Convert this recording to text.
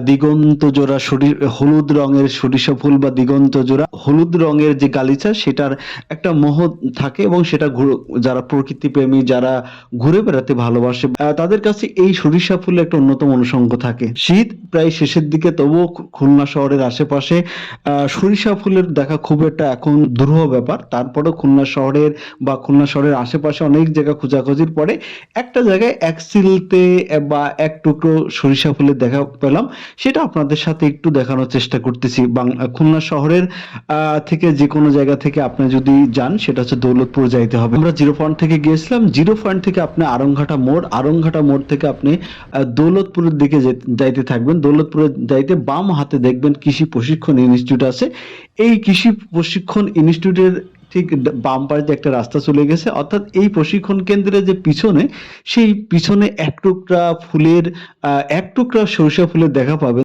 দিগন্ত জোড়া হলুদ রঙের সরিষা ফুল বা দিগন্ত জোড়া হলুদ রঙের যে গালিচা সেটার একটা মোহ থাকে, এবং সেটা যারা প্রকৃতি প্রেমী, যারা ঘুরে বেড়াতে ভালোবাসে তাদের কাছে এই সরিষা ফুলের একটা অন্যতম অনুষঙ্গ থাকে। শীত প্রায় শেষের দিকে, তবুও খুলনা শহরের আশেপাশে সরিষা ফুলের দেখা খুব একটা এখন দুরূহ ব্যাপার। তারপরেও খুলনা শহরের বা খুলনা শহরের আশেপাশে অনেক জায়গা খোঁজাখুঁজির পরে একটা জায়গায় এক সিলতে বা এক টুকরো সরিষা ফুলের দেখা পেলাম। সেটা আপনাদের সাথে একটু দেখানোর চেষ্টা করতেছি। খুলনা শহরের থেকে যে কোনো জায়গা থেকে আপনি যদি যান, সেটা হচ্ছে দৌলতপুর যাইতে হবে। আমরা জিরো পয়েন্ট থেকে গিয়েছিলাম, জিরো পয়েন্ট থেকে আপনি আরংঘাটা মোড় থেকে আপনি দৌলতপুরের দিকে যাইতে থাকবেন। দৌলতপুরে যাইতে বাম হাতে দেখবেন কৃষি প্রশিক্ষণ ইনস্টিটিউট আছে। এই কৃষি প্রশিক্ষণ ইনস্টিটিউটের ঠিক বাম পাশে যে একটা রাস্তা চলে গেছে, অর্থাৎ এই প্রশিক্ষণ কেন্দ্রের যে পিছনে, সেই পিছনে এক টুকরা সরিষা ফুলের দেখা পাবেন।